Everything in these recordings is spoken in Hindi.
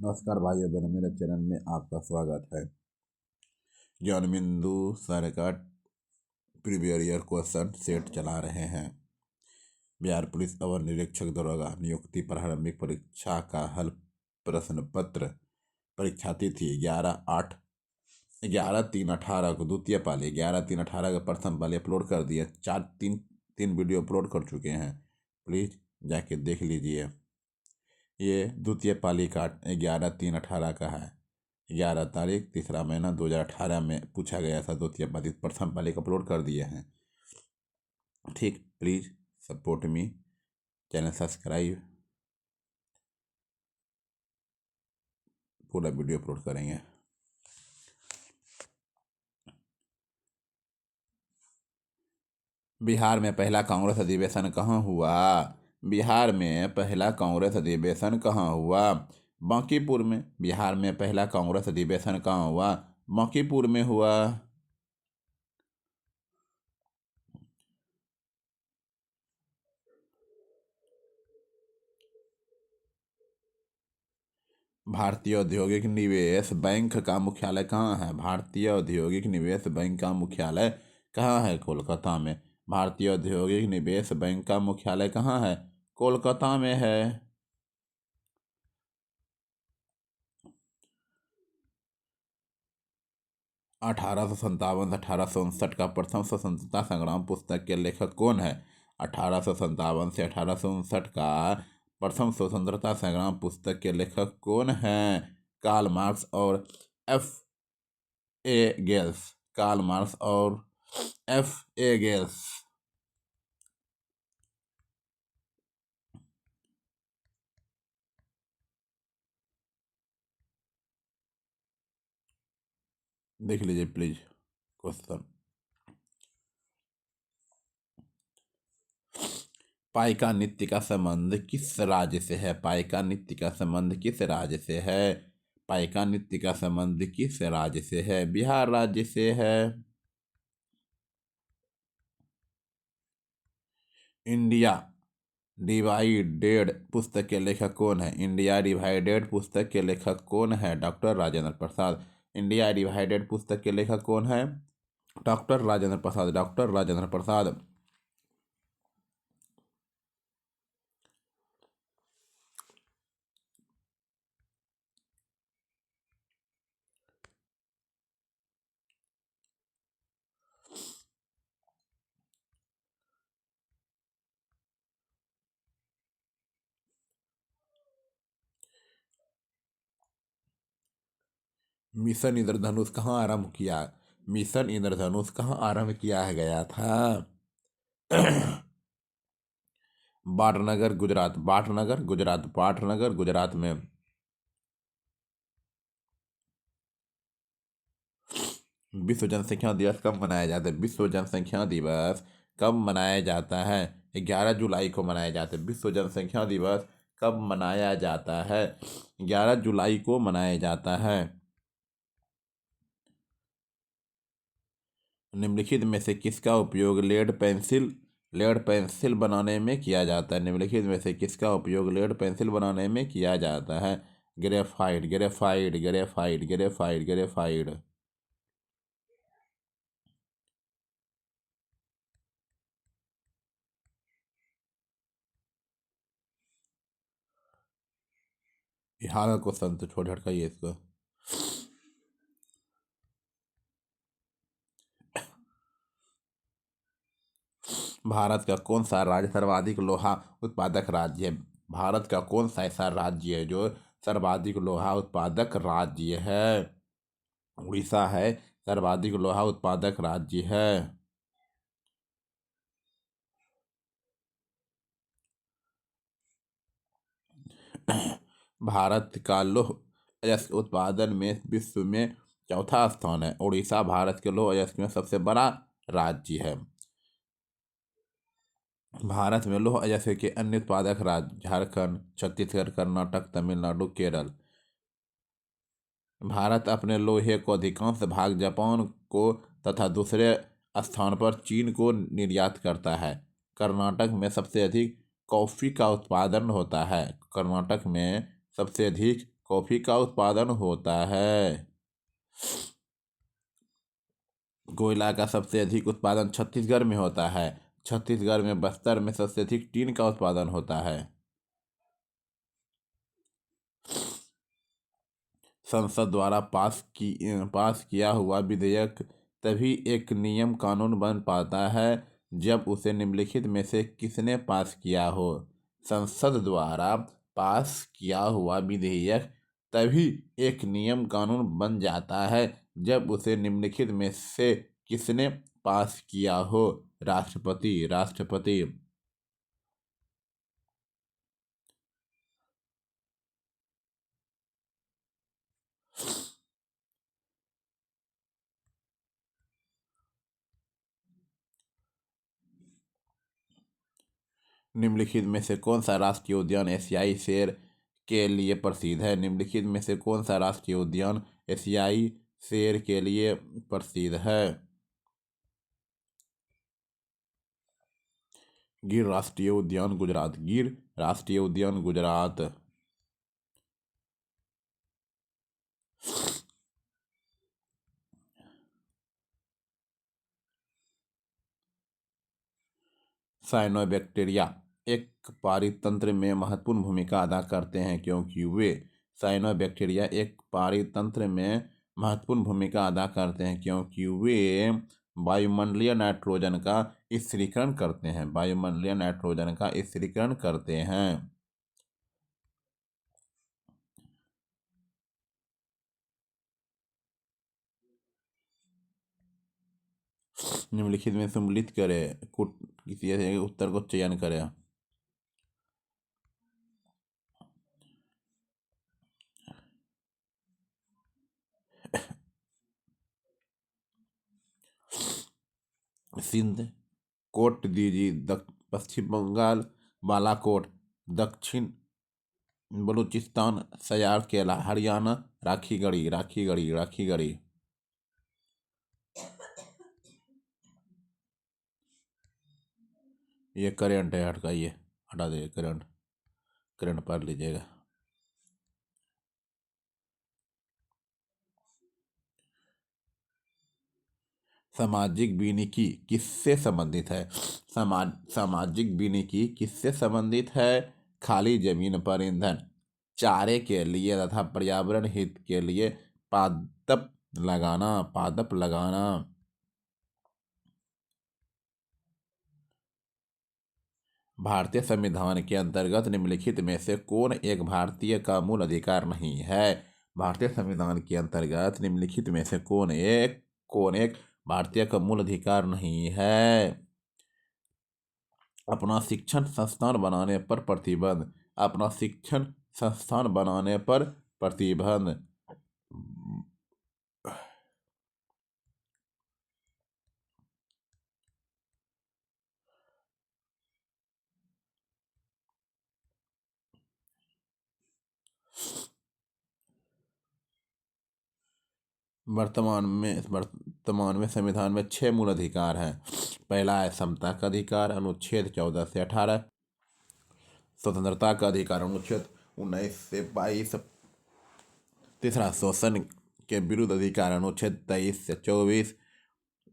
नमस्कार भाइयों बहनों, मेरे चैनल में आपका स्वागत है। ज्ञानबिंदु सर का प्रीवियस ईयर क्वेश्चन सेट चला रहे हैं। बिहार पुलिस अवर निरीक्षक दरोगा नियुक्ति प्रारंभिक परीक्षा का हल प्रश्न पत्र। परीक्षा तिथि 11/3/18 को द्वितीय पाली, 11/3/18 का प्रथम पाली अपलोड कर दिए। तीन वीडियो अपलोड कर चुके हैं, प्लीज़ जाके देख लीजिए। ये द्वितीय पाली का 11/3/18 का है। 11 तारीख 3रा महीना 2018 में पूछा गया था। द्वितीय पाली प्रथम पाली का अपलोड कर दिए हैं। ठीक, please support me, channel subscribe, पूरा वीडियो अपलोड करेंगे। बिहार में पहला कांग्रेस अधिवेशन कहाँ हुआ? बिहार में पहला कांग्रेस अधिवेशन कहाँ हुआ? बांकीपुर में। बिहार में पहला कांग्रेस अधिवेशन कहाँ हुआ? बांकीपुर में हुआ। भारतीय औद्योगिक निवेश बैंक का मुख्यालय कहाँ है? भारतीय औद्योगिक निवेश बैंक का मुख्यालय कहाँ है? कोलकाता में। भारतीय औद्योगिक निवेश बैंक का मुख्यालय कहाँ है? कोलकाता में है। अठारह सौ सत्तावन से 1859 का प्रथम स्वतंत्रता संग्राम पुस्तक के लेखक कौन है? 1857 से 1859 का प्रथम स्वतंत्रता संग्राम पुस्तक के लेखक कौन हैं? कार्ल मार्क्स और F Engels. Karl Marx और एफ ए गेल्स। देख लीजिए प्लीज क्वेश्चन। पाइका नृत्य का संबंध किस राज्य से है? पाइका नृत्य का संबंध किस राज्य से है? पाइका नृत्य का संबंध किस राज्य से है? बिहार राज्य से है। इंडिया डिवाइडेड पुस्तक के लेखक कौन है? इंडिया डिवाइडेड पुस्तक के लेखक कौन है? Doctor Rajendra Prasad. India divided पुस्तक के लेखक कौन है? Doctor Rajendra Prasad. Doctor Rajendra Prasad. Mission इंद्रधनुष कहाँ आरंभ किया? मिशन इंद्रधनुष कहाँ आरंभ किया गया था? पाटनगर गुजरात। पाटनगर गुजरात। पाटनगर गुजरात में। विश्व जनसंख्या दिवस कब मनाया जाता है? विश्व जनसंख्या दिवस कब मनाया जाता है? 11 जुलाई को मनाया जाता है। विश्व जनसंख्या दिवस कब मनाया जाता है? 11 जुलाई को मनाया जाता है। निम्नलिखित में से किसका उपयोग लेड पेंसिल बनाने में किया जाता है? निम्नलिखित में से किसका उपयोग लेड पेंसिल बनाने में किया जाता है? Graphite. Graphite. Graphite. Graphite. Graphite. Bihar का क्वेश्चन तो छोड़ हटकाइए इसको। भारत का कौन सा राज्य सर्वाधिक लोहा उत्पादक राज्य है? भारत का कौन सा ऐसा राज्य है जो सर्वाधिक लोहा उत्पादक राज्य है? उड़ीसा है सर्वाधिक लोहा उत्पादक राज्य है। भारत का लौह अयस्क उत्पादन में विश्व में चौथा स्थान है। उड़ीसा भारत के लौह अयस्क में सबसे बड़ा राज्य है। भारत में लौह अयस्क के अन्य उत्पादक राज्य झारखंड, छत्तीसगढ़, कर्नाटक, तमिलनाडु, केरल। भारत अपने लोहे को अधिकांश भाग जापान को तथा दूसरे स्थान पर चीन को निर्यात करता है। कर्नाटक में सबसे अधिक कॉफ़ी का उत्पादन होता है। कर्नाटक में सबसे अधिक कॉफी का उत्पादन होता है। कोयला का सबसे अधिक उत्पादन छत्तीसगढ़ में होता है। छत्तीसगढ़ में बस्तर में सबसे अधिक टीन का उत्पादन होता है। संसद द्वारा पास किया हुआ विधेयक तभी एक नियम कानून बन पाता है जब उसे निम्नलिखित में से किसने पास किया हो। संसद द्वारा पास किया हुआ विधेयक तभी एक नियम कानून बन जाता है जब उसे निम्नलिखित में से किसने पास किया हो। राष्ट्रपति। राष्ट्रपति। निम्नलिखित में से कौन सा राष्ट्रीय उद्यान एशियाई शेर के लिए प्रसिद्ध है। निम्नलिखित में से कौन सा राष्ट्रीय उद्यान एशियाई शेर के लिए प्रसिद्ध है। गिर राष्ट्रीय उद्यान गुजरात। गिर राष्ट्रीय उद्यान गुजरात। साइनोबैक्टीरिया एक पारितंत्र में महत्वपूर्ण भूमिका अदा करते हैं क्योंकि वे साइनोबैक्टीरिया एक पारितंत्र में महत्वपूर्ण भूमिका अदा करते हैं क्योंकि वे वायुमंडलीय नाइट्रोजन का स्थिरीकरण करते हैं। वायुमंडलीय नाइट्रोजन का स्थिरीकरण करते हैं। निम्नलिखित में सम्मिलित करें, किसी ऐसे उत्तर को चयन करें। सिंध, कोट दीजी, पश्चिम बंगाल, बालाकोट, दक्षिण बलूचिस्तान, सयार केला, हरियाणा, राखीगढ़ी। राखीगढ़ी। राखीगढ़ी। ये करंट है, हटकाइए, हटा दे करंट। करंट पढ़ लीजिएगा। सामाजिक विनिकी किससे संबंधित है। सामाजिक विनिकी किससे संबंधित है। खाली जमीन पर ईंधन, चारे के लिए तथा पर्यावरण हित के लिए पादप लगाना। पादप लगाना। भारतीय संविधान के अंतर्गत निम्नलिखित में से कौन एक भारतीय का मूल अधिकार नहीं है। भारतीय संविधान के अंतर्गत निम्नलिखित में से कौन एक भारतीय का मूल अधिकार नहीं है। अपना शिक्षण संस्थान बनाने पर प्रतिबंध। अपना शिक्षण संस्थान बनाने पर प्रतिबंध। वर्तमान में संविधान में 6 मूल अधिकार हैं। पहला है समता का अधिकार, अनुच्छेद 14 से 18। स्वतंत्रता का अधिकार, अनुच्छेद 19 से 22। तीसरा शोषण के विरुद्ध अधिकार, अनुच्छेद 23 से 24।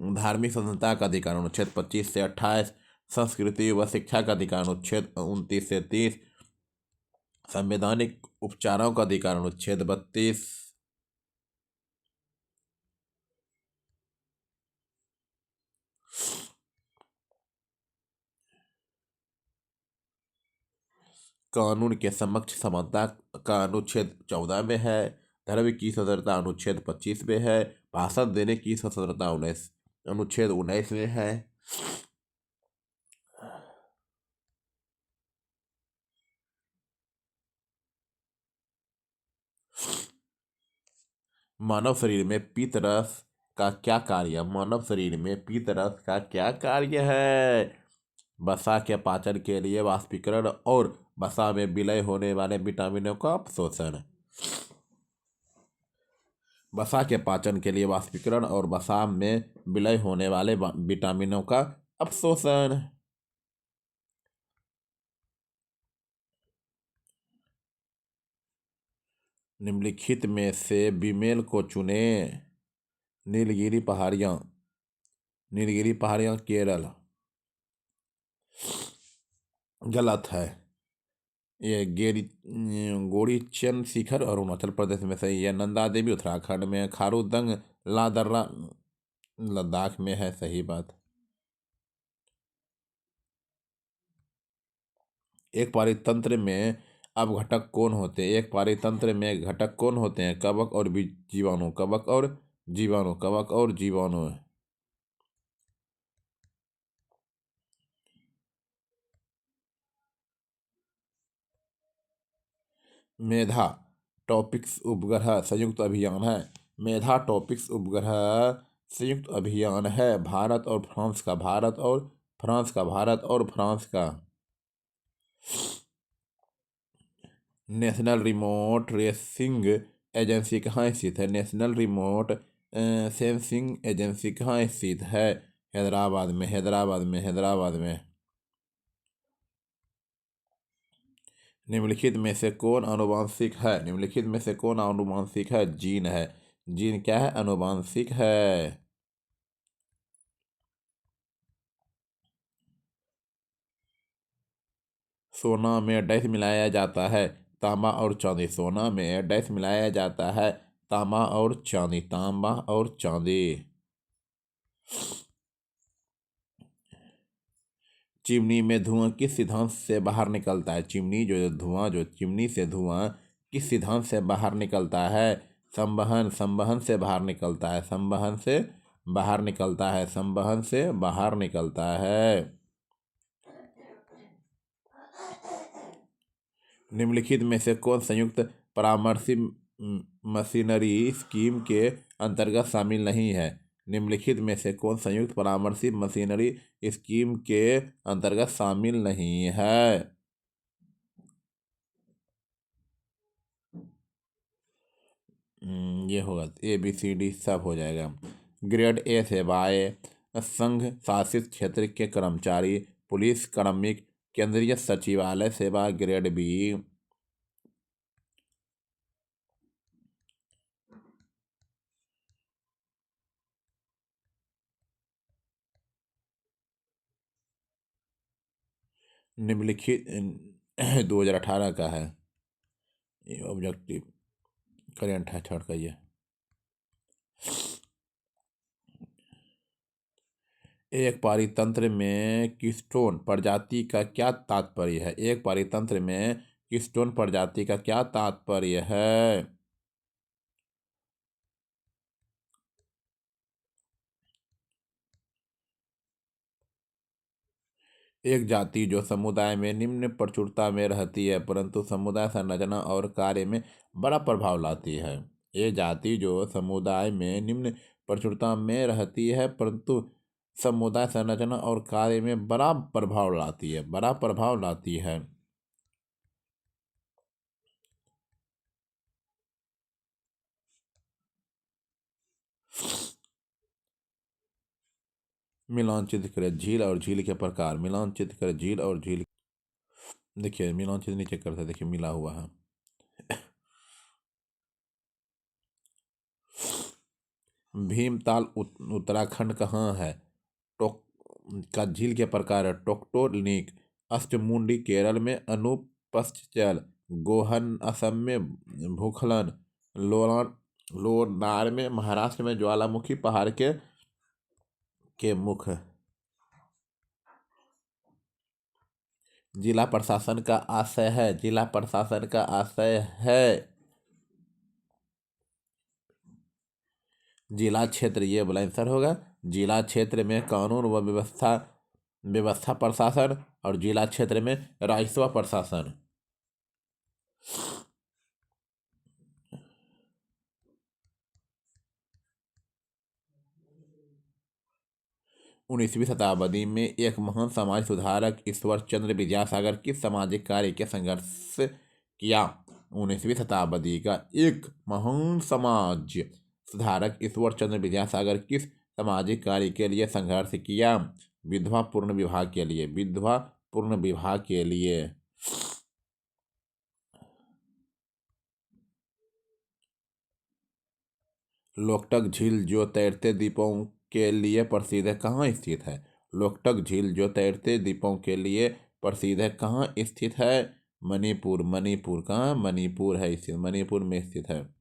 धार्मिक स्वतंत्रता का अधिकार, अनुच्छेद 25 से 28। संस्कृति व शिक्षा का अधिकार, अनुच्छेद 29 से 30। संवैधानिक उपचारों का अधिकार, अनुच्छेद 32। कानून के समक्ष समानता का अनुच्छेद 14 में है। धर्म की स्वतंत्रता अनुच्छेद 25 में है। भाषण देने की स्वतंत्रता अनुच्छेद 19 में है। मानव शरीर में पीत रस का क्या कार्य। मानव शरीर में पीत रस का क्या कार्य है। वसा के पाचन के लिए वाष्पीकरण और वसा में विलय होने वाले विटामिनों का अपशोषण। वसा के पाचन के लिए वाष्पीकरण और वसा में विलय होने वाले विटामिनों का अपशोषण। निम्नलिखित में से बीमेल को चुने। नीलगिरी पहाड़ियाँ। नीलगिरी पहाड़ियाँ केरल। गलत है। ये गोरीचंद शिखर अरुणाचल प्रदेश में सही है। नंदा देवी उत्तराखंड में है। खारूदंग लादर्रा लद्दाख में है। सही बात। एक पारितंत्र में अब घटक कौन होते हैं? एक पारितंत्र में घटक कौन होते हैं? कवक और जीवाणु। कवक और जीवाणु। कवक और जीवाणु। मेधा टॉपिक्स उपग्रह संयुक्त अभियान है। मेधा टॉपिक्स उपग्रह संयुक्त अभियान है भारत और फ्रांस का। भारत और फ्रांस का। भारत और फ्रांस का। नेशनल रिमोट रेसिंग एजेंसी कहाँ स्थित है? नेशनल रिमोट सेंसिंग एजेंसी कहाँ स्थित है? हैदराबाद में। हैदराबाद में। हैदराबाद में। निम्नलिखित में से कौन आनुवांशिक है? निम्नलिखित में से कौन आनुवांशिक है? जीन है। जीन क्या है? आनुवांशिक है। सोना में डैश मिलाया जाता है। तांबा और चांदी। सोना में डैश मिलाया जाता है। तांबा और चांदी। तांबा और चांदी। चिमनी में धुआं किस सिद्धांत से बाहर निकलता है? चिमनी जो चिमनी से धुआं किस सिद्धांत से बाहर निकलता है? संवहन। संवहन से बाहर निकलता है। संवहन से बाहर निकलता है। संवहन से बाहर निकलता है। निम्नलिखित में से कौन संयुक्त परामर्शी मशीनरी स्कीम के अंतर्गत शामिल नहीं है? निम्नलिखित में से कौन संयुक्त परामर्शी मशीनरी स्कीम के अंतर्गत शामिल नहीं है? ये होगा ABCD सब हो जाएगा। ग्रेड ए सेवाएं संघ शासित क्षेत्र के कर्मचारी, पुलिस कार्मिक, केंद्रीय सचिवालय सेवा। Grade B. निम्नलिखित 2018 का है ये ऑब्जेक्टिव। करेंट है छोड़ का ये। एक पारितंत्र में कीस्टोन प्रजाति का क्या तात्पर्य है? एक पारितंत्र में कीस्टोन प्रजाति का क्या तात्पर्य है? एक जाति जो समुदाय में निम्न प्रचुरता में रहती है परंतु समुदाय संरचना और कार्य में बड़ा प्रभाव लाती है। ये जाति जो समुदाय में निम्न प्रचुरता में रहती है परंतु समुदाय संरचना और कार्य में बड़ा प्रभाव लाती है। बड़ा प्रभाव लाती है। मिलान चित्र करें झील और झील के प्रकार। मिलान चित्र करें झील और झील। देखिए मिलान चित्र नीचे करते देखिए मिला हुआ है। भीमताल उत्तराखंड कहाँ है? टोक का झील के प्रकार है। टोक्टोनिक। अष्टमुंडी केरल में। अनुपस्चल। गोहन असम में। भूखलन लोनार लोनार में महाराष्ट्र में। ज्वालामुखी पहाड़ के मुख। जिला प्रशासन का आशय है। जिला प्रशासन का आशय है। जिला क्षेत्र ये वाला आंसर होगा। जिला क्षेत्र में कानून व व्यवस्था प्रशासन और जिला क्षेत्र में राजस्व प्रशासन। 19वीं शताब्दी में एक महान समाज सुधारक ईश्वर चंद्र विद्यासागर किस सामाजिक कार्य के संघर्ष किया? 19वीं शताब्दी का एक महान समाज सुधारक ईश्वर चंद्र विद्यासागर किस सामाजिक कार्य के लिए संघर्ष किया? विधवा पूर्ण विवाह के लिए। विधवा पूर्ण विवाह के लिए। लोकटक झील जो तैरते द्वीपों के लिए प्रसिद्ध है कहाँ स्थित है? लोकटक झील जो तैरते द्वीपों के लिए प्रसिद्ध है कहाँ स्थित है? मणिपुर। मणिपुर कहाँ? मणिपुर है स्थित, मणिपुर में स्थित है।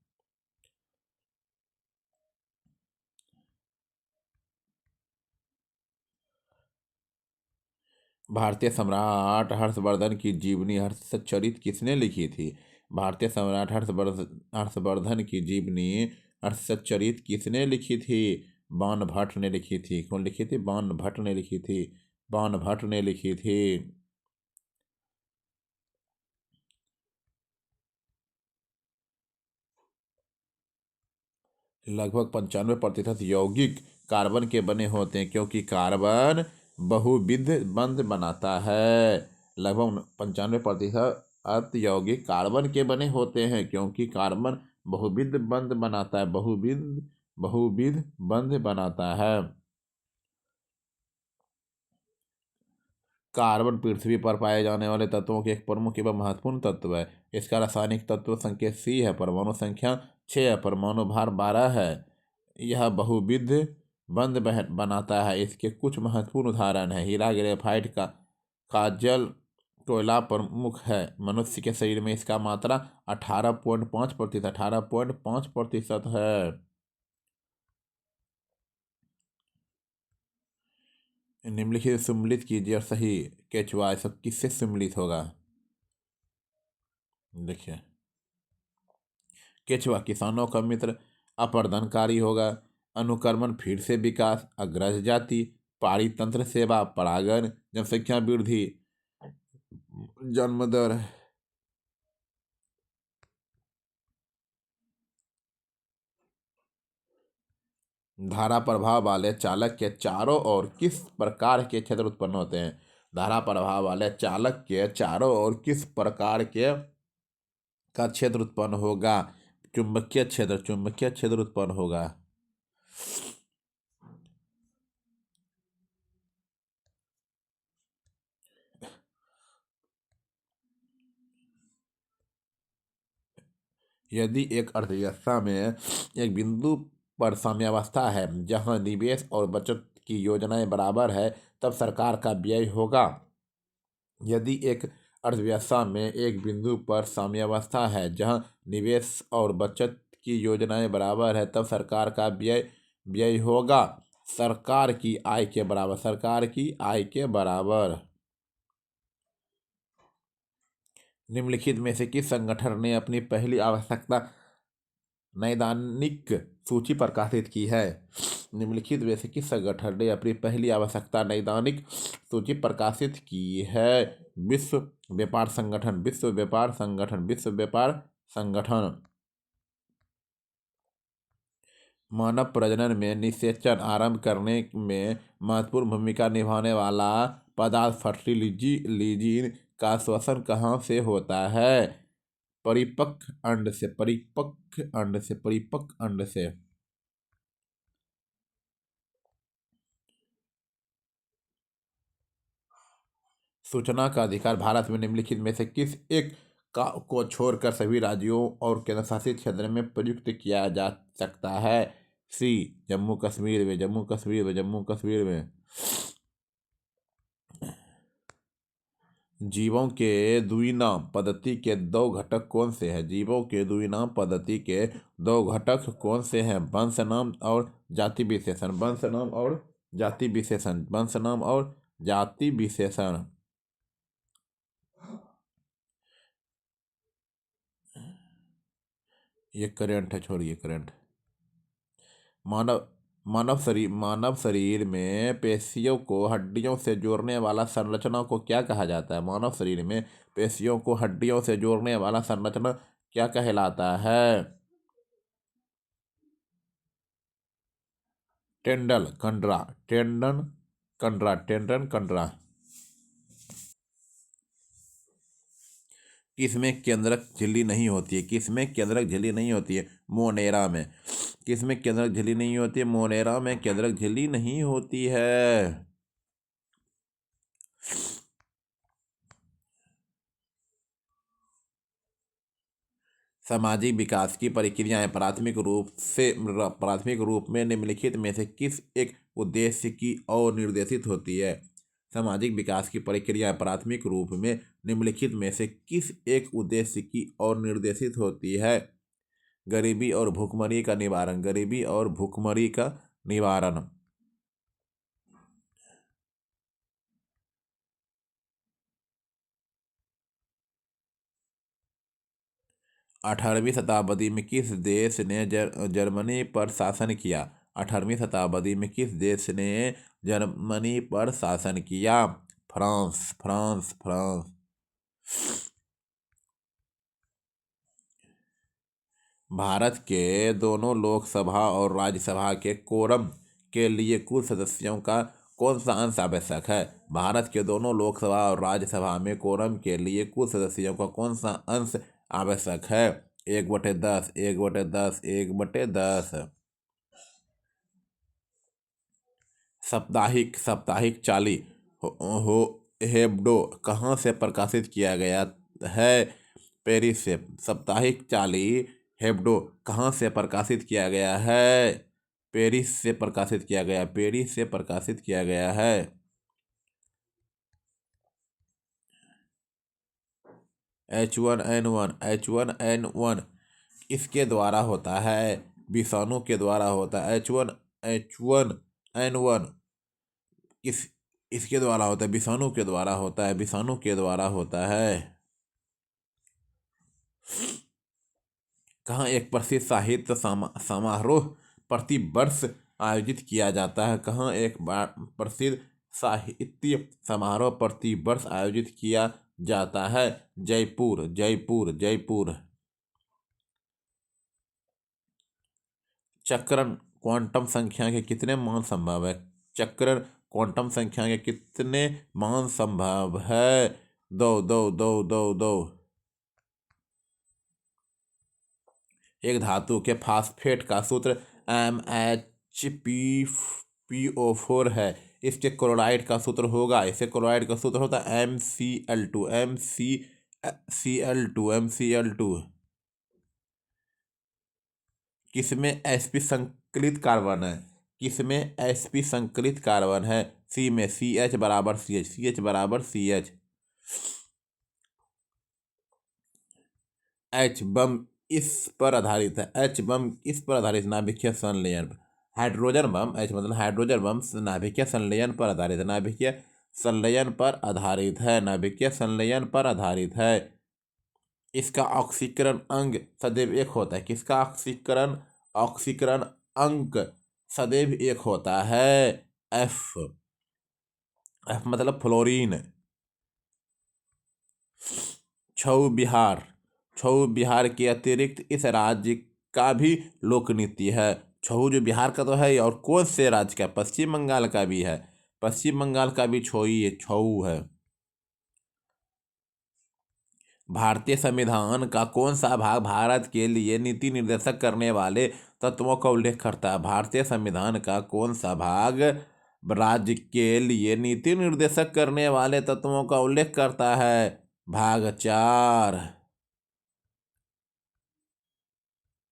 भारतीय सम्राट हर्षवर्धन की जीवनी हर्षचरित किसने लिखी थी? भारतीय सम्राट हर्षवर्धन की जीवनी हर्षचरित किसने लिखी थी? बाण भट्ट ने लिखी थी। कौन लिखी थी? बाण भट्ट ने लिखी थी। बाण भट्ट ने लिखी थी। लगभग 95% यौगिक कार्बन के बने होते हैं क्योंकि कार्बन बहुविध बंध बनाता है। लगभग 95% यौगिक कार्बन के बने होते हैं क्योंकि कार्बन बहुविध बंध बनाता है। बहुविध बहुविध बंध बनाता है। कार्बन पृथ्वी पर पाए जाने वाले तत्वों के एक प्रमुख एवं महत्वपूर्ण तत्व है। इसका रासायनिक तत्व संकेत सी है। परमाणु संख्या 6 है। परमाणु भार 12 है। यह बहुविध बंध बनाता है। इसके कुछ महत्वपूर्ण उदाहरण है। हीरा, ग्रेफाइट का काजल, कोयला प्रमुख है। मनुष्य के शरीर में इसका मात्रा 18.5% है। निम्नलिखित सम्मिलित कीजिए और सही केचुआ सब किससे सम्मिलित होगा? देखिए, केचुआ किसानों का मित्र, अपर्दनकारी होगा, अनुकर्मण फिर से विकास, अग्रज जाति, पारितंत्र सेवा, परागण, जनसंख्या वृद्धि, जन्म दर। धारा प्रभाव वाले चालक के चारों ओर किस प्रकार के क्षेत्र उत्पन्न होते हैं? धारा प्रभाव वाले चालक के चारों ओर किस प्रकार के का क्षेत्र उत्पन्न होगा? चुंबकीय क्षेत्र, चुंबकीय क्षेत्र उत्पन्न होगा। यदि एक अर्थव्यवस्था में एक बिंदु पर साम्यावस्था है जहां निवेश और बचत की योजनाएं बराबर है तब सरकार का व्यय होगा। यदि एक अर्थव्यवस्था में एक बिंदु पर साम्यावस्था है जहां निवेश और बचत की योजनाएं बराबर है तब सरकार का व्यय व्यय होगा। सरकार की आय के बराबर, सरकार की आय के बराबर। निम्नलिखित में से किस संगठन ने अपनी पहली आवश्यकता नैदानिक सूची प्रकाशित की है? निम्नलिखित में से किस संगठन ने अपनी पहली आवश्यकता नैदानिक सूची प्रकाशित की है? विश्व व्यापार संगठन, विश्व व्यापार संगठन, विश्व व्यापार संगठन। मानव प्रजनन में निषेचन आरंभ करने में महत्वपूर्ण भूमिका निभाने वाला पदार्थ फर्टिलिजीन का श्वसन कहाँ से होता है? परिपक्व अंड से, परिपक्व अंड से, परिपक्व अंड से। सूचना का अधिकार भारत में निम्नलिखित में से किस एक का को छोड़कर सभी राज्यों और केंद्रशासित क्षेत्र में प्रयुक्त किया जा सकता है? सी, जम्मू कश्मीर में, जम्मू कश्मीर में, जम्मू कश्मीर में। जीवों के द्विनाम पद्धति के दो घटक कौन से हैं? जीवों के द्विनाम पद्धति के दो घटक कौन से हैं? वंश नाम और जाति विशेषण, वंश नाम और जाति विशेषण, वंश नाम और जाति विशेषण। ये करंट है, छोड़िए करंट। मानव मानव शरीर में पेशियों को हड्डियों से जोड़ने वाला संरचना को क्या कहा जाता है? मानव शरीर में पेशियों को हड्डियों से जोड़ने वाला संरचना क्या कहलाता है? Tendon कंडरा, tendon कंडरा, tendon कंडरा। किसमें केंद्रक झिल्ली नहीं होती है? किसमें केंद्रक झिल्ली नहीं होती है? मोनेरा में। किसमें केंद्रक झिल्ली नहीं होती है? मोनेरा में केंद्रक झिल्ली नहीं होती है। सामाजिक विकास की प्रक्रियाएं प्राथमिक रूप में निम्नलिखित में से किस एक उद्देश्य की ओर निर्देशित होती है? सामाजिक विकास की प्रक्रिया प्राथमिक रूप में निम्नलिखित में से किस एक उद्देश्य की ओर निर्देशित होती है? गरीबी और भुखमरी का निवारण। गरीबी और भुखमरी का निवारण। 18वीं शताब्दी में किस देश ने जर्मनी पर शासन किया? 18वीं शताब्दी में किस देश ने जर्मनी पर शासन किया? France, France, France. भारत के दोनों लोकसभा और राज्यसभा के कोरम के लिए कुल सदस्यों का कौन सा अंश आवश्यक है? भारत के दोनों लोकसभा और राज्यसभा में कोरम के लिए कुल सदस्यों का कौन सा अंश आवश्यक है? 1/10, 1/10, 1/10। साप्ताहिक साप्ताहिक चाली हो हेब्डो कहाँ से प्रकाशित किया गया है? पेरिस से। साप्ताहिक चाली हेब्डो कहाँ से प्रकाशित किया गया है? पेरिस से प्रकाशित किया गया, पेरिस से प्रकाशित किया गया है। H1N1, H1N1 इसके द्वारा होता है, विषाणु के द्वारा होता है। H1N1 इसके द्वारा होता है, विषाणु के द्वारा होता है, विषाणु के द्वारा होता है। कहाँ एक प्रसिद्ध साहित्य समारोह प्रति वर्ष आयोजित किया जाता है? कहाँ एक प्रसिद्ध साहित्य समारोह प्रति वर्ष आयोजित किया जाता है? जयपुर, जयपुर, जयपुर। चक्रण क्वांटम संख्या के कितने मान संभव है? चक्रण क्वांटम संख्या के कितने मान संभव है? 2, 2, 2, 2, 2। एक धातु के फास्फेट का सूत्र MHPPO4 है। इसके क्लोराइड का सूत्र होगा, इसके क्लोराइड का सूत्र होता है MCl2, MCl2, MCl2। किसमें sp संकलित कार्बन है? किसमें sp संकलित कार्बन है? C में। CH बराबर CH, CH बराबर CH। H बम इस पर आधारित है, H बम इस पर आधारित नाभिकीय संलयन। हाइड्रोजन बम, H मतलब हाइड्रोजन बम नाभिकीय संलयन पर आधारित है, नाभिकीय संलयन पर आधारित है, नाभिकीय संलयन पर आधारित है। इसका ऑक्सीकरण अंग सदैव एक होता है। किसका ऑक्सीकरण अंक सदैव एक होता है? F मतलब फ्लोरीन। छऊ बिहार, छऊ बिहार के अतिरिक्त इस राज्य का भी लोक नृत्य है। छऊ जो बिहार का तो है, और कौन से राज्य का? पश्चिम बंगाल का भी है, पश्चिम बंगाल का भी छऊ है। भारतीय संविधान का कौन सा भाग भारत के लिए नीति निर्देशक करने वाले तत्वों का उल्लेख करता है? भारतीय संविधान का कौन सा भाग राज्य के लिए नीति निर्देशक करने वाले तत्वों का उल्लेख करता है? भाग 4।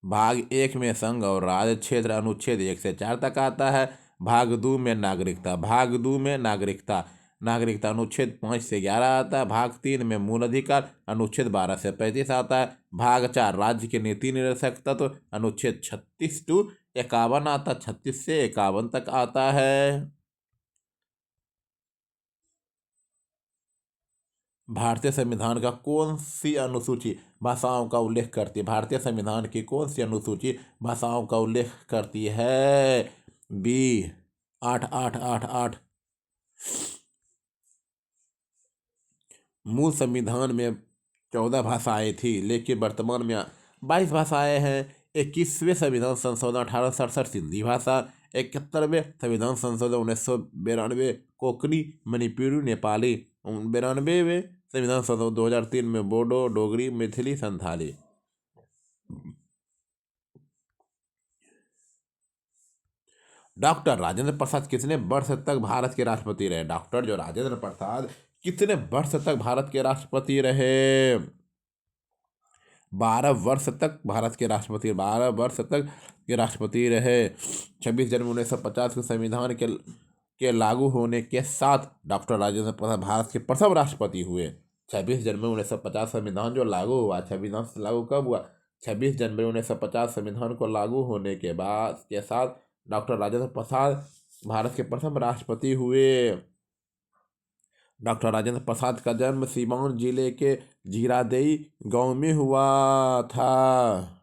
भाग 1 में संघ और राज्य क्षेत्र अनुच्छेद 1 से 4 तक आता है। भाग 2 में नागरिकता, भाग 2 में नागरिकता नागरिकता अनुच्छेद 5 से 11 आता है। भाग 3 में मूल अधिकार अनुच्छेद 12 से 35 आता है। भाग 4 राज्य के नीति निर्देशक तत्व अनुच्छेद 36 to 51 आता, 36 से 51 तक आता है। भारतीय संविधान का कौन सी अनुसूची भाषाओं का उल्लेख करती है? भारतीय संविधान की कौन सी अनुसूची भाषाओं का उल्लेख करती है? बी 8, 8, 8, 8। मूल संविधान में 14 भाषाएं थी, लेकिन वर्तमान में 22 भाषाएं हैं। 21वें संविधान संशोधन 1867 सिंधी भाषा, 71वें संविधान संशोधन 1992 कोंकणी, मणिपुरी, नेपाली, 92वें संविधान संशोधन 2003 में बोडो, डोगरी, मैथिली, संथाली। डॉक्टर राजेंद्र प्रसाद कितने वर्ष तक भारत के राष्ट्रपति रहे? डॉक्टर जो राजेंद्र प्रसाद कितने वर्ष तक भारत के राष्ट्रपति रहे? 12 वर्ष तक भारत के राष्ट्रपति, 12 वर्ष तक के राष्ट्रपति रहे। 26 जनवरी 1950 को संविधान के लागू होने के साथ डॉक्टर राजेंद्र प्रसाद भारत के प्रथम राष्ट्रपति हुए। 26 जनवरी 1950 संविधान जो लागू हुआ, संविधान लागू कब हुआ? 26 जनवरी 1950 संविधान को लागू होने के बाद के साथ डॉक्टर राजेंद्र प्रसाद भारत के प्रथम राष्ट्रपति हुए। डॉक्टर राजेंद्र प्रसाद का जन्म सीवान जिले के जीरादेई गांव में हुआ था।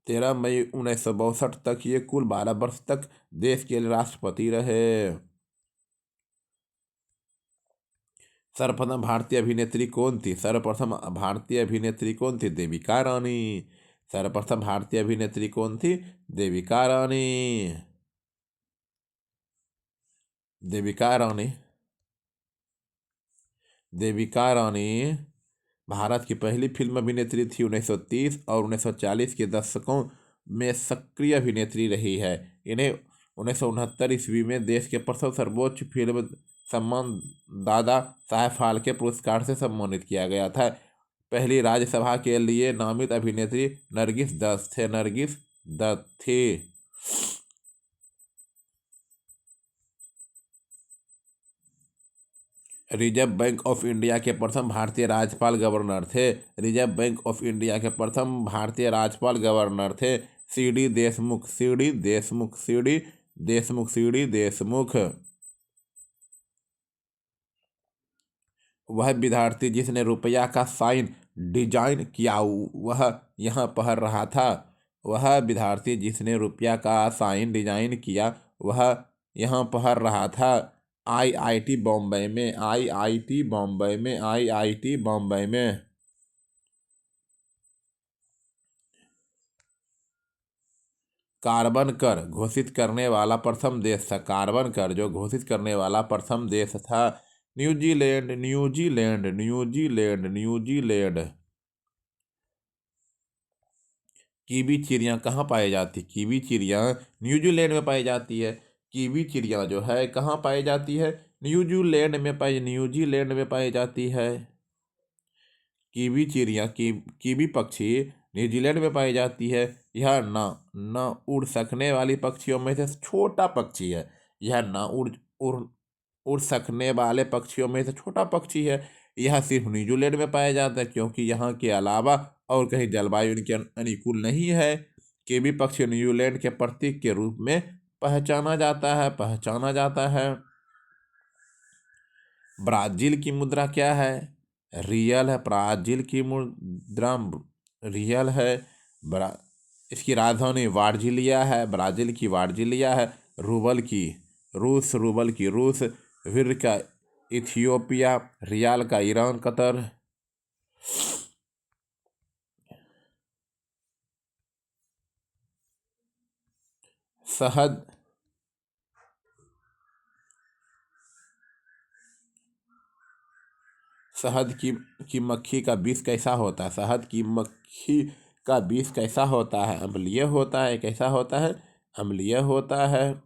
13 मई 1962 तक ये कुल 12 वर्ष तक देश के राष्ट्रपति रहे। सर्वप्रथम भारतीय अभिनेत्री कौन थी? सर्वप्रथम भारतीय अभिनेत्री कौन थी? देविका रानी। सर्वप्रथम भारतीय अभिनेत्री कौन थी? देविका रानी। देविका रानी देविका रानी भारत की पहली फिल्म अभिनेत्री थी। 1930 और 1940 के दशकों में सक्रिय अभिनेत्री रही है। इन्हें 1969 ईस्वी में देश के प्रथम सर्वोच्च फिल्म सम्मान दादा साहेब फाल्के पुरस्कार से सम्मानित किया गया था। पहली राज्यसभा के लिए नामित अभिनेत्री नरगिस दत्त थी। रिजर्व बैंक ऑफ इंडिया के प्रथम भारतीय राज्यपाल गवर्नर थे। रिजर्व बैंक ऑफ इंडिया के प्रथम भारतीय राज्यपाल गवर्नर थे सी.डी. देशमुख। वह विद्यार्थी जिसने रुपया का साइन डिजाइन किया वह यहाँ पढ़ रहा था। वह विद्यार्थी जिसने रुपया का साइन डिजाइन किया वह यहाँ पढ़ रहा था। आईआईटी बॉम्बे में। कार्बन कर घोषित करने वाला प्रथम देश था। कार्बन कर जो घोषित करने वाला प्रथम देश था न्यूजीलैंड। कीवी चिड़िया कहाँ पाई जाती? कीवी चिड़िया न्यूजीलैंड में पाई जाती है। कीवी चिड़िया जो है कहाँ पाई जाती है? न्यूजीलैंड में पाई जाती है। कीवी चिड़िया कीवी पक्षी न्यूजीलैंड में पाई जाती है। यह न उड़ सकने वाली पक्षियों में से छोटा पक्षी है। यह न उड़ सकने वाले पक्षियों में से छोटा पक्षी है। यह सिर्फ न्यूजीलैंड में पाया जाता है क्योंकि यहाँ के अलावा और कहीं जलवायु इनके अनुकूल नहीं है। कीवी पक्षी न्यूजीलैंड के प्रतीक के रूप में पहचाना जाता है। ब्राजील की मुद्रा क्या है? रियल है। ब्राजील की मुद्रा रियल है। इसकी राजधानी वार्जिलिया है। ब्राजील की वार्जिलिया है। रूबल की रूस, विर का इथियोपिया, रियाल का ईरान, कतर। शहद की मक्खी का विष कैसा होता है? शहद की मक्खी का विष कैसा होता है? अम्लीय होता है। कैसा होता है? अम्लीय होता है।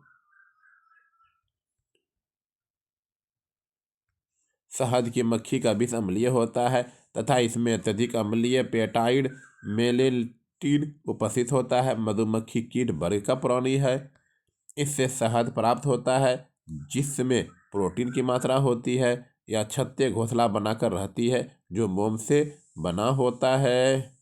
शहद की मक्खी का विष अम्लीय होता है तथा इसमें अत्यधिक अम्लीय पेप्टाइड मेलेटिन उपस्थित होता है। मधुमक्खी कीट वर्ग का प्राणी है। इससे शहद प्राप्त होता है जिसमें प्रोटीन की मात्रा होती है। यह छत्ते घोंसला बनाकर रहती है जो मोम से बना होता है।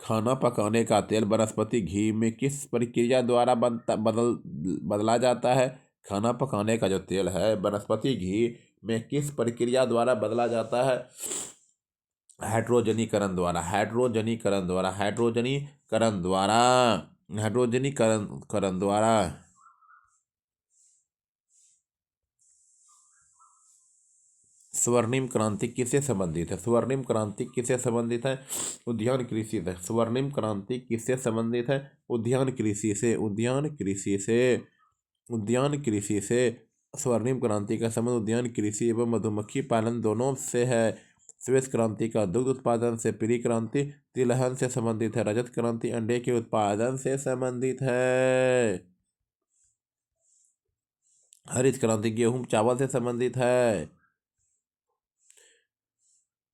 खाना पकाने का तेल वनस्पति घी में किस प्रक्रिया द्वारा बदला जाता है? खाना पकाने का जो तेल है वनस्पति घी में किस प्रक्रिया द्वारा बदला जाता है? हाइड्रोजनीकरण द्वारा। स्वर्णिम क्रांति किससे संबंधित है? स्वर्णिम क्रांति किससे संबंधित है? उद्यान कृषि से। स्वर्णिम क्रांति किससे संबंधित है? उद्यान कृषि से। स्वर्णिम क्रांति का संबंध उद्यान कृषि एवं मधुमक्खी पालन दोनों से है। श्वेत क्रांति का दुग्ध उत्पादन से, पीली क्रांति तिलहन से संबंधित है, रजत क्रांति अंडे के उत्पादन से संबंधित है, हरित क्रांति गेहूं चावल से संबंधित है।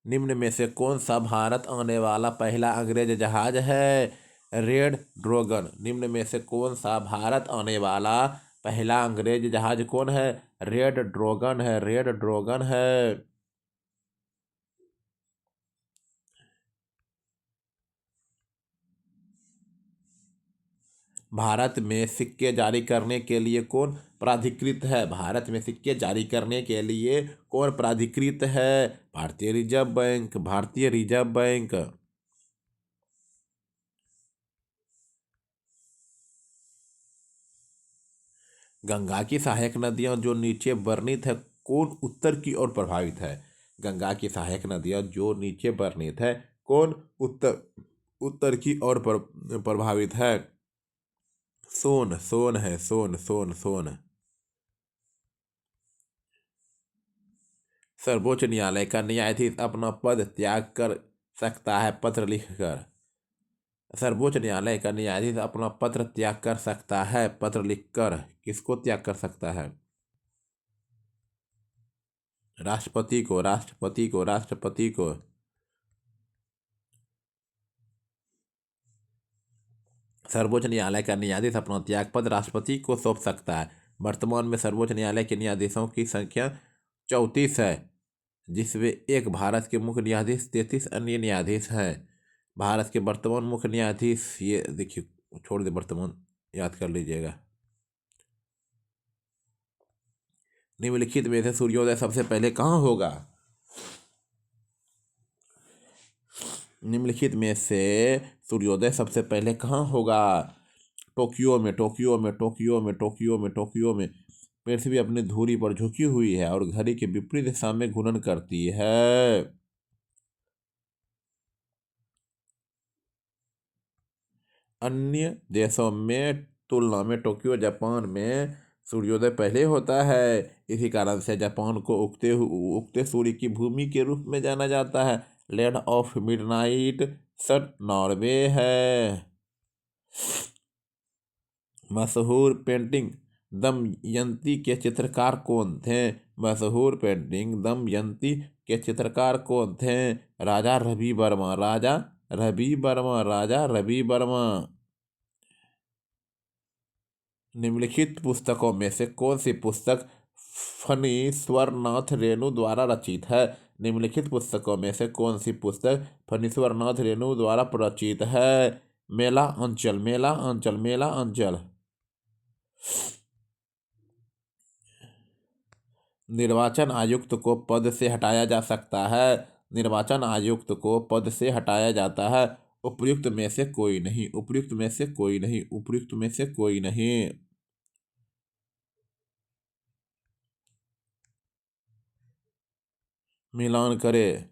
निम्न में से कौन सा भारत आने वाला पहला अंग्रेज जहाज है? Red dragon. निम्न में से कौन सा भारत आने वाला पहला अंग्रेज जहाज कौन है? रेड ड्रैगन है, रेड ड्रैगन है। भारत में सिक्के जारी करने के लिए कौन प्राधिकृत है? भारत में सिक्के जारी करने के लिए कौन प्राधिकृत है? भारतीय रिजर्व बैंक, भारतीय रिजर्व बैंक। गंगा की सहायक नदियां जो नीचे वर्णित है कौन उत्तर की ओर प्रभावित है? गंगा की सहायक नदियां जो नीचे वर्णित है कौन उत्तर उत्तर की ओर प्रभावित है? सोन, सोन है, सोन, सोन, सोन। सर्वोच्च न्यायालय का न्यायाधीश अपना पद त्याग कर सकता है पत्र लिखकर? सर्वोच्च न्यायालय का न्यायाधीश अपना पत्र त्याग कर सकता है पत्र लिखकर? किसको त्याग कर सकता है? राष्ट्रपति को, राष्ट्रपति को, राष्ट्रपति को। सर्वोच्च न्यायालय का न्यायाधीश अपना त्यागपत्र राष्ट्रपति को सौंप सकता है। वर्तमान में सर्वोच्च न्यायालय के न्यायाधीशों की संख्या 34 है, जिसमें एक भारत के मुख्य न्यायाधीश, 33 अन्य न्यायाधीश हैं। भारत के वर्तमान मुख्य न्यायाधीश, ये देखिए, छोड़ दे वर्तमान, याद कर लीजिएगा। निम्नलिखित में से सूर्योदय सबसे पहले कहाँ होगा? निम्नलिखित में से सूर्योदय सबसे पहले कहाँ होगा? टोक्यो में, टोक्यो में, टोक्यो में, टोक्यो में, टोक्यो में। पृथ्वी अपनी धुरी पर झुकी हुई है और घड़ी के विपरीत दिशा में घूर्णन करती है। अन्य देशों में तुलना में टोक्यो, जापान में सूर्योदय पहले होता है। इसी कारण से जापान को उगते सूर्य की भूमि के रूप में जाना जाता है। Land of midnight sun Norway है। मशहूर पेंटिंग दमयंती के चित्रकार कौन थे? मशहूर पेंटिंग दमयंती के चित्रकार कौन थे? राजा रवि वर्मा, राजा रवि वर्मा, राजा रवि वर्मा। निम्नलिखित पुस्तकों में से कौन सी पुस्तक फणीश्वरनाथ रेणु द्वारा रचित है? निम्नलिखित पुस्तकों में से कौन सी पुस्तक फणीश्वरनाथ रेणु द्वारा रचित है? मेला अंचल, मेला अंचल, मेला अंचल। निर्वाचन आयुक्त को पद से हटाया जा सकता है। निर्वाचन आयुक्त को पद से हटाया जाता है। उपयुक्त में से कोई नहीं, उपयुक्त में से कोई नहीं, उपयुक्त में से कोई नहीं। मिलान करे,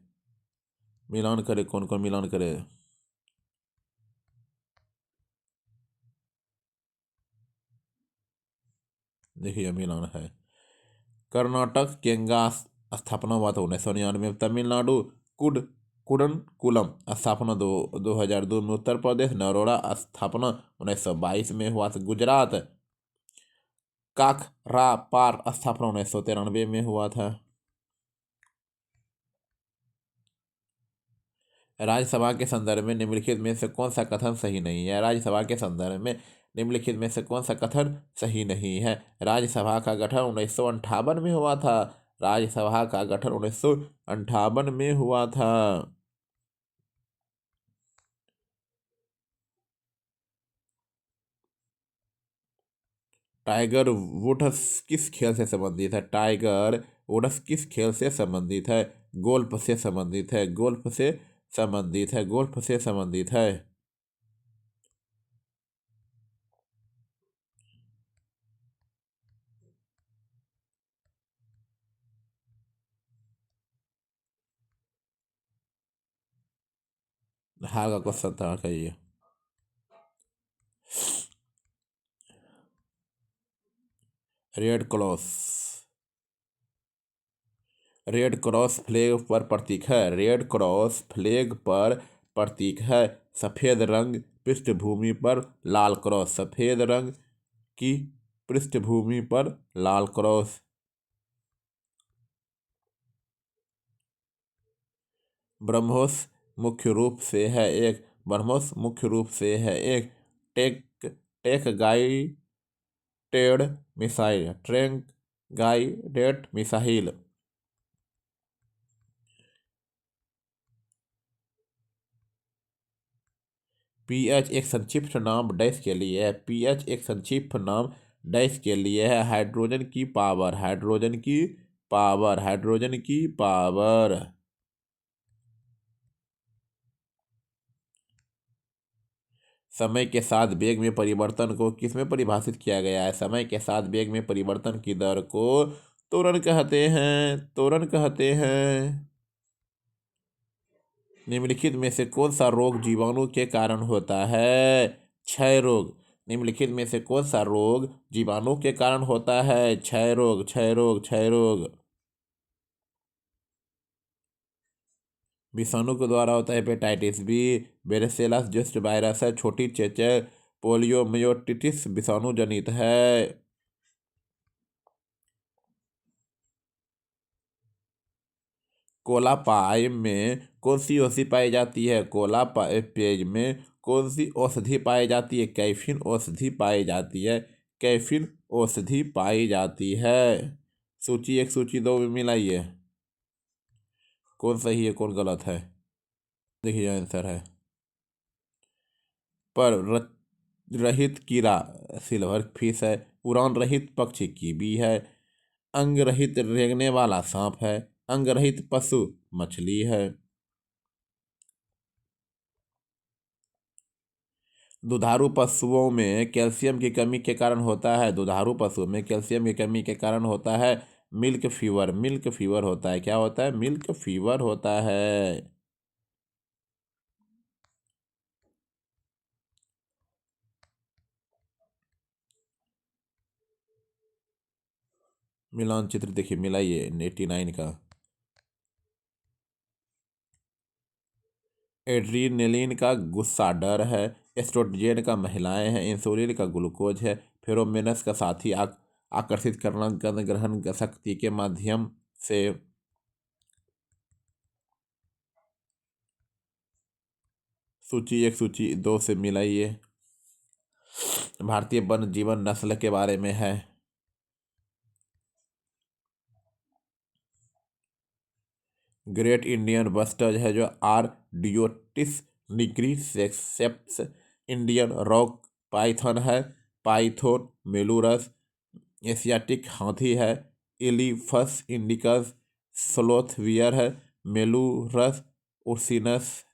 मिलान करे, कौन कौन मिलान करे? देखिए मिलान है। कर्नाटक केंगा स्थापना हुआ था 1999 में। तमिलनाडु कुड कुडनकुलम स्थापना 2002 में। उत्तर प्रदेश नरोड़ा स्थापना 1922 में हुआ था। गुजरात काकरापार स्थापना 1993 में हुआ था। राज्यसभा के संदर्भ में निम्नलिखित में से कौन सा कथन सही नहीं है? राज्यसभा के संदर्भ में निम्नलिखित में से कौन सा कथन सही नहीं है? राज्यसभा का गठन 1958 में हुआ था। राज्यसभा का गठन 1958 में हुआ था। टाइगर वुड्स किस खेल से संबंधित है? टाइगर वुड्स किस खेल से संबंधित है? गोल्फ से संबंधित है, गोल्फ से संबंधित है, गोल्फ से संबंधित है। हाँ का क्वेश्चन था, कहिए। Red cross. Red cross flag पर प्रतीक है। रेड क्रॉस फ्लैग पर प्रतीक है। सफेद रंग पृष्ठभूमि पर लाल क्रॉस। सफेद रंग की पृष्ठभूमि पर लाल क्रॉस। ब्रह्मोस मुख्य रूप से है एक ब्रह्मोस मुख्य रूप से है एक tech tech guided missile. Track guided missile. PH एक संक्षिप्त नाम डैश के लिए है। पीएच एक संक्षिप्त नाम डैश के लिए है। हाइड्रोजन की पावर। हाइड्रोजन की पावर। हाइड्रोजन की पावर। समय के साथ वेग में परिवर्तन को किसमें परिभाषित किया गया है? समय के साथ वेग में परिवर्तन की दर को त्वरण कहते हैं। त्वरण कहते हैं। निम्नलिखित में से कौन सा रोग जीवाणु के कारण होता है? क्षय रोग। निम्नलिखित में से कौन सा रोग जीवाणु के कारण होता है? क्षय रोग। क्षय रोग। क्षय रोग। विषाणु के द्वारा होता है हेपेटाइटिस बी। वेरेसेलास जोस्ट वायरस है। छोटी चेचक। पोलियोमियोटिटिस विषाणु जनित है। कोलापाई में कौन सी औषधि पाई जाती है? कोलापाई में कौन सी औषधि पाई जाती है? कैफीन औषधि पाई जाती है। कैफीन औषधि पाई जाती है। सूची एक सूची दो में मिलाइए। कौन सही है कौन गलत है? देखिए आंसर है पर रहित कीड़ा सिल्वर फिश है। उड़ान रहित पक्षी कीवी है। अंग रहित रेंगने वाला सांप है। अंग रहित पशु मछली है। दुधारू पशुओं में कैल्शियम की कमी के कारण होता है। दुधारू पशुओं में कैल्शियम की कमी के कारण होता है मिल्क फीवर। मिल्क फीवर होता है। क्या होता है? मिल्क फीवर होता है। मिलान चित्र देखिए मिलाइए 89 का। एड्रीनलिन का गुस्सा डर है। एस्ट्रोजन का महिलाएं हैं। इंसुलिन का ग्लूकोज है। फेरोमोनस का साथी आकर्षित करना गंध ग्रहण शक्ति के माध्यम से। सूची एक सूची दो से मिलाइए। भारतीय वन्य जीवन नस्ल के बारे में है। ग्रेट इंडियन बस्टर्ड है जो आरडियोटिस निग्रिसेप्स। इंडियन रॉक पाइथन है। पाइथोन मेलुरस। एशियाटिक हाथी है। इलीफस इंडिकस। स्लोथ बियर है। मेलुरस उर्सिनस।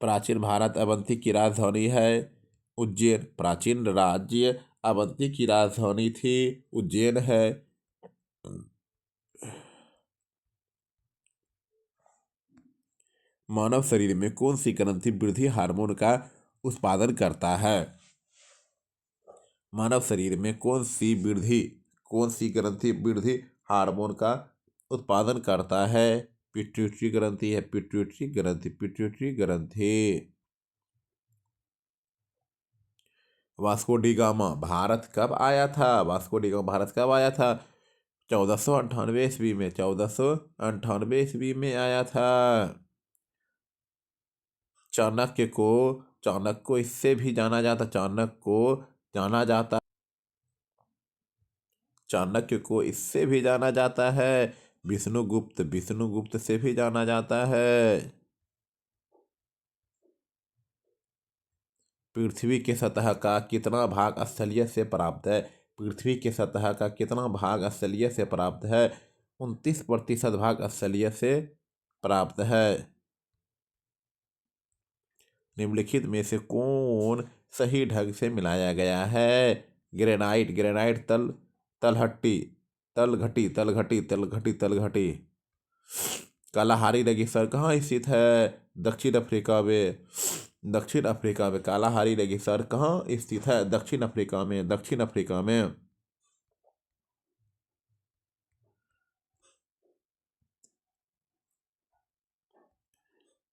प्राचीन भारत अवंती की राजधानी है उज्जैन। प्राचीन राज्य अवंती की राजधानी थी उज्जैन है। मानव शरीर में कौन सी ग्रंथि वृद्धि हार्मोन का उत्पादन करता है? मानव शरीर में कौन सी ग्रंथि वृद्धि हार्मोन का उत्पादन करता है? पिट्यूटरी ग्रंथि है। पिट्यूटरी ग्रंथि। पिट्यूटरी ग्रंथि। वास्को डी गामा भारत कब आया था? वास्को डी गामा भारत कब आया था? 1498 ईस्वी में। 1498 ईस्वी में आया था। चाणक्य को चाणक्य को इससे भी जाना जाता। जाना जाता चाणक्य को इससे भी जाना जाता है विष्णुगुप्त। विष्णुगुप्त से भी जाना जाता है। पृथ्वी की सतह का कितना भाग स्थलीय से प्राप्त है? पृथ्वी की सतह का कितना भाग स्थलीय से प्राप्त है? 29% भाग स्थलीय से प्राप्त है। निम्नलिखित में से कौन सही ढंग से मिलाया गया है? ग्रेनाइट। ग्रेनाइट तलहट्टी तलघटी तलघटी तलघटी तलघटी। कालाहारी रेगिस्तान कहाँ स्थित है? दक्षिण अफ्रीका में। दक्षिण अफ्रीका में कालाहारी रेगिस्तान कहाँ स्थित है? दक्षिण अफ्रीका में, दक्षिण अफ्रीका में।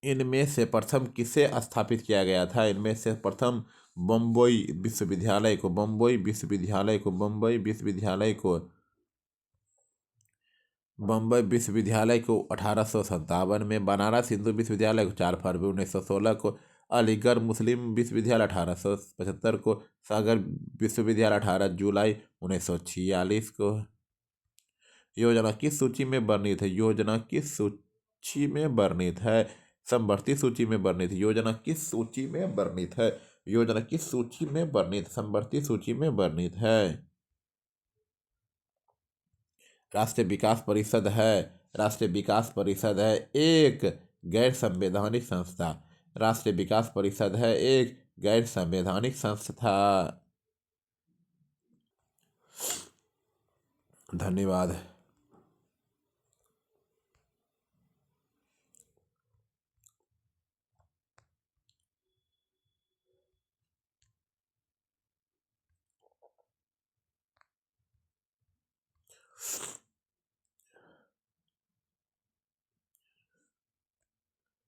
इनमें से प्रथम किसे स्थापित किया गया था? इनमें से प्रथम बम्बई विश्वविद्यालय को, बम्बई विश्वविद्यालय को, बम्बई विश्वविद्यालय को, बम्बई विश्वविद्यालय को 1857 में, बनारस हिंदू विश्वविद्यालय को 4 फरवरी 1916 को, अलीगढ़ मुस्लिम विश्वविद्यालय 1875 को, सागर विश्वविद्यालय 18 जुलाई 1946 को। योजना किस सूची में वर्णित है? योजना किस सूची में वर्णित है? समवर्ती सूची में वर्णित। योजना किस सूची में वर्णित है? योजना किस सूची में वर्णित? समवर्ती सूची में वर्णित है। राष्ट्रीय विकास परिषद है, राष्ट्रीय विकास परिषद है एक गैर संवैधानिक संस्था। राष्ट्रीय विकास परिषद है एक गैर संवैधानिक संस्था। धन्यवाद।